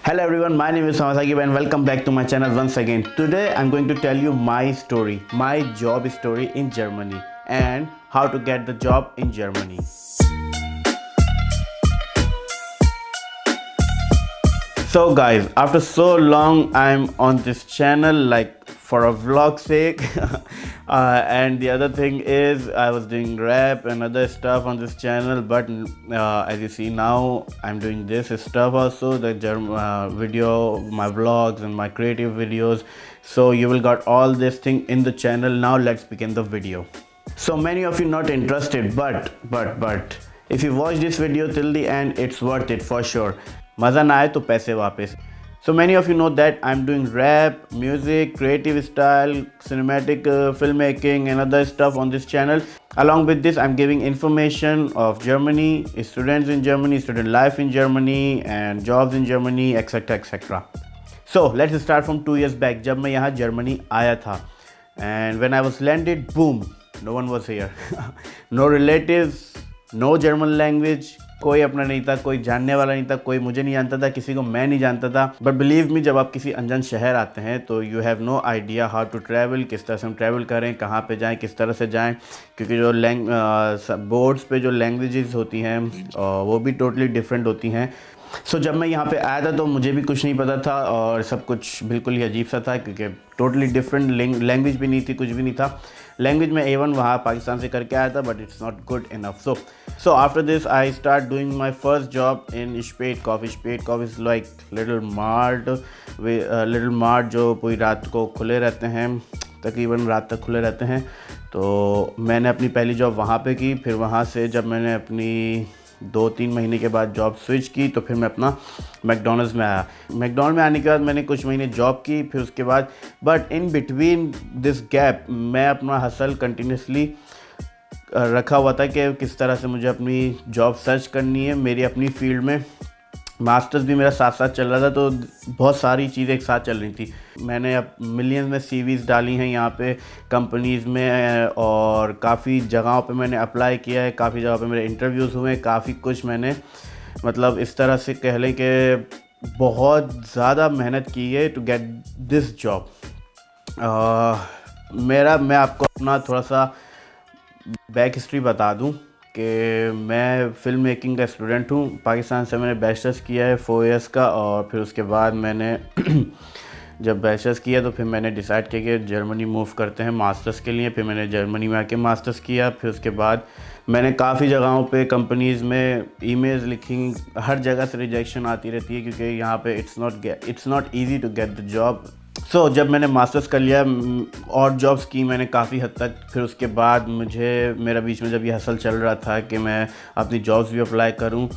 Hello everyone, my name is Samasagib and welcome back to my channel once again. Today I'm going to tell you my story, my job story in Germany and how to get the job in Germany. So guys, after so long I'm on this channel like for a vlog sake and the other thing is I was doing rap and other stuff on this channel, but as you see now I'm doing this stuff also, the video, my vlogs and my creative videos. So you will got all this thing in the channel. Now let's begin the video. So many of you not interested, but if you watch this video till the end, it's worth it for sure. मज़ा ना आए तो पैसे वापस. So many of you know that I'm doing rap, music, creative style, cinematic filmmaking and other stuff on this channel. Along with this, I'm giving information of Germany, students in Germany, student life in Germany and jobs in Germany, etc. etc. So let's start from 2 years back जब मैं यहाँ Germany आया था. And when I was landed, boom, no one was here. No relatives, no German language. कोई अपना नहीं था, कोई जानने वाला नहीं था, कोई मुझे नहीं जानता था, किसी को मैं नहीं जानता था. बट बिलीव मी, जब आप किसी अनजान शहर आते हैं तो you have no idea how to travel, किस तरह से हम ट्रैवल करें, कहाँ पे जाएं, किस तरह से जाएं, क्योंकि जो बोर्ड्स पे जो लैंग्वेजेस होती हैं वो भी टोटली डिफरेंट होती हैं. सो जब मैं यहाँ पे आया था तो मुझे भी कुछ नहीं पता था और सब कुछ बिल्कुल ही अजीब सा था, क्योंकि टोटली डिफरेंट लैंग्वेज भी नहीं थी, कुछ भी नहीं था. लैंग्वेज में A1 वहाँ पाकिस्तान से करके आया था, but it's not good enough. So after this I start doing my first job in स्पेट coffee. स्पेट coffee is like little mart जो पूरी रात को खुले रहते हैं, तकरीबन रात तक खुले रहते हैं. तो मैंने अपनी पहली जॉब वहाँ पे की. फिर वहाँ से जब मैंने अपनी 2-3 महीने के बाद जॉब स्विच की तो फिर मैं अपना मैकडोनल्ड्स में आया. मैकडोनल्ड में आने के बाद मैंने कुछ महीने जॉब की. फिर उसके बाद but in between this gap मैं अपना हसल कंटिन्यूसली रखा हुआ था कि किस तरह से मुझे अपनी जॉब सर्च करनी है मेरी अपनी फील्ड में. मास्टर्स भी मेरा साथ साथ चल रहा था, तो बहुत सारी चीज़ें एक साथ चल रही थी. मैंने अब मिलियंस में CVs डाली हैं यहाँ पे कंपनीज़ में और काफ़ी जगहों पे मैंने अप्लाई किया है, काफ़ी जगहों पे मेरे इंटरव्यूज़ हुए हैं, काफ़ी कुछ मैंने मतलब इस तरह से कह लें कि बहुत ज़्यादा मेहनत की है टू गेट दिस जॉब. मैं आपको अपना थोड़ा सा बैक हिस्ट्री बता दूं कि मैं फ़िल्म मेकिंग का स्टूडेंट हूँ. पाकिस्तान से मैंने बैचलर्स किया है 4 इयर्स का, और फिर उसके बाद मैंने जब बैचलर्स किया तो फिर मैंने डिसाइड किया कि जर्मनी मूव करते हैं मास्टर्स के लिए. फिर मैंने जर्मनी में आके मास्टर्स किया. फिर उसके बाद मैंने काफ़ी जगहों पे कंपनीज़ में ईमेल्स लिखी. हर जगह से रिजेक्शन आती रहती है क्योंकि यहाँ पे it's not easy to get the job. So जब मैंने मास्टर्स कर लिया और जॉब्स की मैंने काफ़ी हद तक. फिर उसके बाद मेरा बीच में जब ये हसल चल रहा था कि मैं अपनी जॉब्स भी अप्लाई करूं,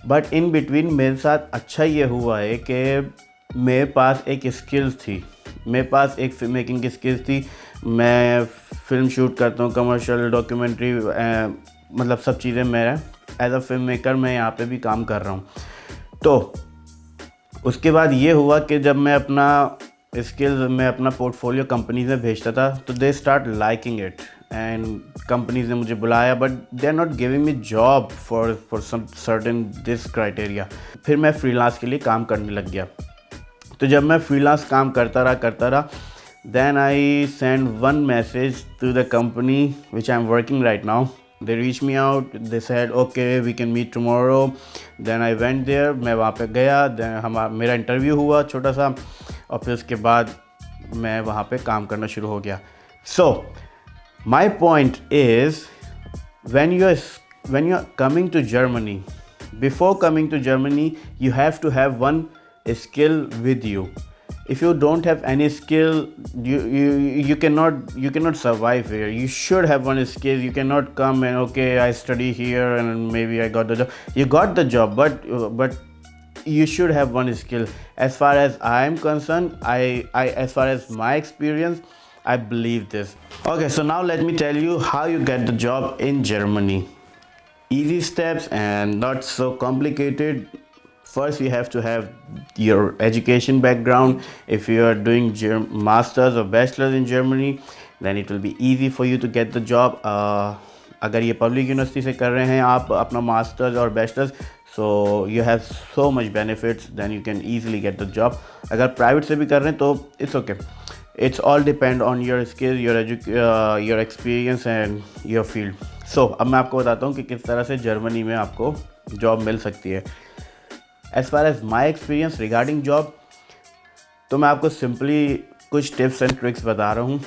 बट इन बिटवीन मेरे साथ अच्छा ये हुआ है कि मेरे पास एक स्किल्स थी. मेरे पास एक फिल्म मेकिंग की स्किल्स थी. मैं फ़िल्म शूट करता हूँ, कमर्शियल, डॉक्यूमेंट्री, मतलब सब चीज़ें मेरा एज अ फिल्म मेकर मैं यहाँ पे भी काम कर रहा हूँ. तो उसके बाद ये हुआ कि जब मैं अपना स्किल्स मैं अपना पोर्टफोलियो कंपनीज में भेजता था तो they start liking it and companies ने मुझे बुलाया, but they are not giving me job for some certain this criteria. फिर मैं फ्रीलांस के लिए काम करने लग गया. तो जब मैं फ्रीलांस काम करता रहा then I send one message to the company which I am working right now. They reached me out, they said okay we can meet tomorrow. Then I went there, मैं वहाँ पे गया. Then मेरा interview हुआ छोटा सा, और फिर उसके बाद मैं वहाँ पे काम करना शुरू हो गया. So my point is when you're coming to Germany, before coming to Germany you have to have one skill with you. If you don't have any skill, you cannot survive here. You should have one skill. You cannot come and okay I study here and maybe I got the job. You got the job, but you should have one skill. As far as I am concerned, I as far as my experience, I believe this. Okay, so now let me tell you how you get the job in Germany. Easy steps and not so complicated. First, you have to have your education background. If you are doing masters or bachelors in Germany, then it will be easy for you to get the job. अगर ये public university से कर रहे हैं आप अपना masters और bachelors, so you have so much benefits, then you can easily get the job. अगर प्राइवेट से भी कर रहे हैं तो it's okay, it's all depend on your skill, your experience and your field. So अब मैं आपको बताता हूँ कि किस तरह से जर्मनी में आपको जॉब मिल सकती है। As far as my experience regarding job, तो मैं आपको सिंपली कुछ टिप्स एंड ट्रिक्स बता रहा हूँ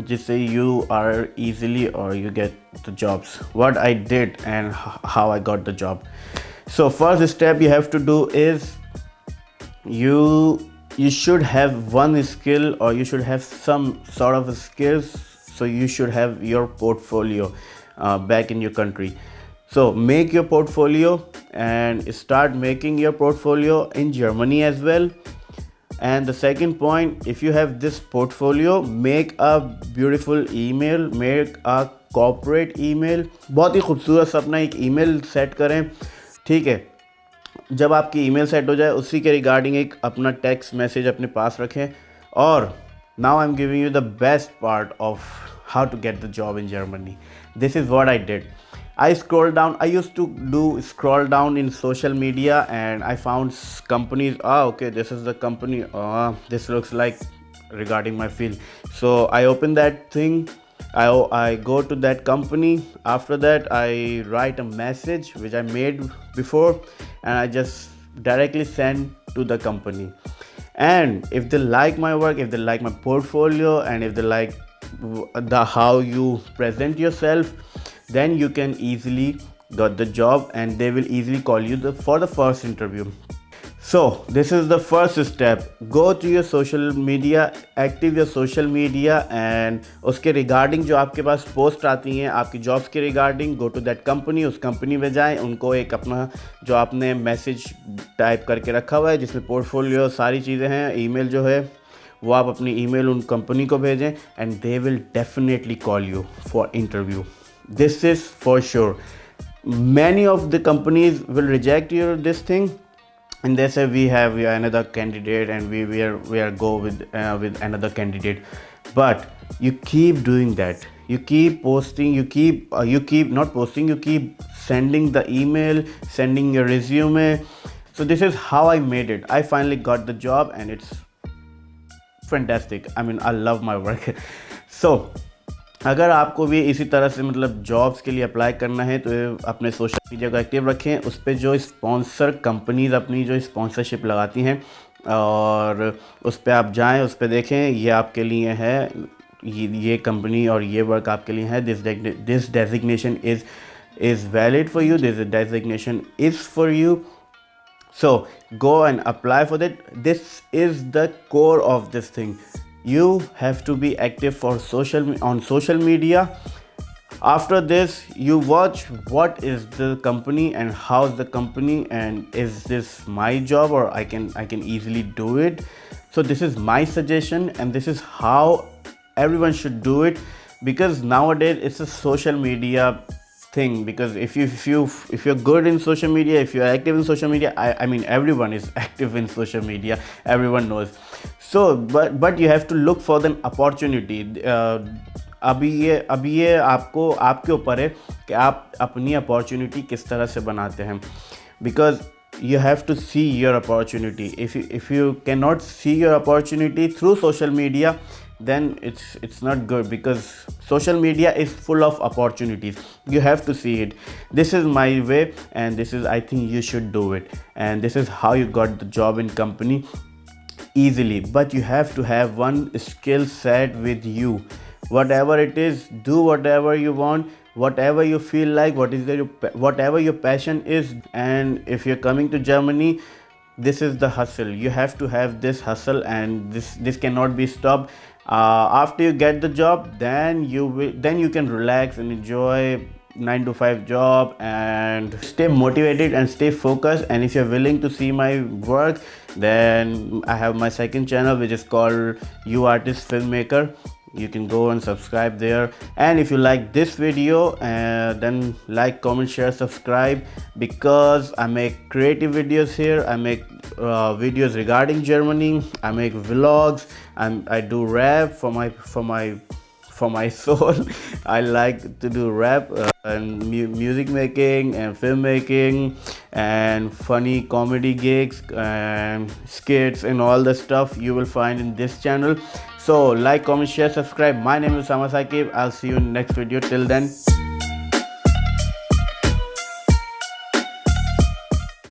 जिससे यू आर ईजिली और you get the jobs, what I did and how I got the job. So first step you have to do is you should have one skill, or you should have some sort of skills, so you should have your portfolio back in your country. So make your portfolio and start making your portfolio in Germany as well. And the second point, if you have this portfolio, make a beautiful email, make a corporate email, बहुत ही खूबसूरत सा अपना एक email set करें, ठीक है। जब आपकी ईमेल सेट हो जाए उसी के रिगार्डिंग एक अपना टेक्स्ट मैसेज अपने पास रखें। और now I am giving you the best part of how to get the job in Germany. This is what I did. I scroll down. I used to do scroll down in social media, and I found companies. Okay, this is the company. This looks like regarding my field. So I open that thing. I go to that company. After that, I write a message which I made before, and I just directly send to the company. And if they like my work, if they like my portfolio, and if they like the how you present yourself, then you can easily get the job, and they will easily call you for the first interview. So this is the first step. Go to your social media, active your social media, and उसके regarding जो आपके पास post आती हैं आपकी jobs के regarding, go to that company, उस company में जाएं, उनको एक अपना जो आपने मैसेज टाइप करके रखा हुआ है जिसमें पोर्टफोलियो सारी चीज़ें हैं, ईमेल जो है वो आप अपनी ईमेल उन कंपनी को भेजें, and they will definitely call you for interview. This is for sure. Many of the companies will reject your this thing, and they say we have another candidate, and we are go with another candidate. But you keep doing that. You keep posting. You keep not posting. You keep sending the email, sending your resume. So this is how I made it. I finally got the job, and it's fantastic. I mean, I love my work. So अगर आपको भी इसी तरह से मतलब jobs के लिए apply करना है तो अपने सोशल मीडिया को एक्टिव रखें, उस पर जो स्पॉन्सर कंपनीज अपनी जो स्पॉन्सरशिप लगाती हैं और उस पर आप जाएं, उस पर देखें ये आपके लिए है, ये कंपनी और ये वर्क आपके लिए है, this designation is valid for you, this designation is for you. So go and apply for that. This is the core of this thing. You have to be active on social media. After this, you watch what is the company and how's the company, and is this my job, or I can easily do it. So this is my suggestion, and this is how everyone should do it, because nowadays it's a social media thing. Because if you're good in social media, if you're active in social media, I mean everyone is active in social media, everyone knows. So but you have to look for an opportunity. अभी ये आपके ऊपर है कि आप अपनी opportunity किस तरह से बनाते हैं, because you have to see your opportunity. If you cannot see your opportunity through social media, then it's not good, because social media is full of opportunities. You have to see it. This is my way, and this is, I think you should do it, and this is how you got the job in company easily. But you have to have one skill set with you. Whatever it is, do whatever you want, whatever you feel like, whatever your passion is. And if you're coming to Germany, this is the hustle. You have to have this hustle, and this cannot be stopped. After you get the job, then you can relax and enjoy 9 to 5 job and stay motivated and stay focused. And if you're willing to see my work, then I have my second channel which is called You Artist Filmmaker. You can go and subscribe there. And if you like this video, then like, comment, share, subscribe, because I make creative videos here. I make videos regarding Germany. I make vlogs, and I do rap for for my soul. I like to do rap and music making and filmmaking and funny comedy gigs and skits and all the stuff you will find in this channel. So like, comment, share, subscribe. My name is Usama Saqib. I'll see you in next video. Till then.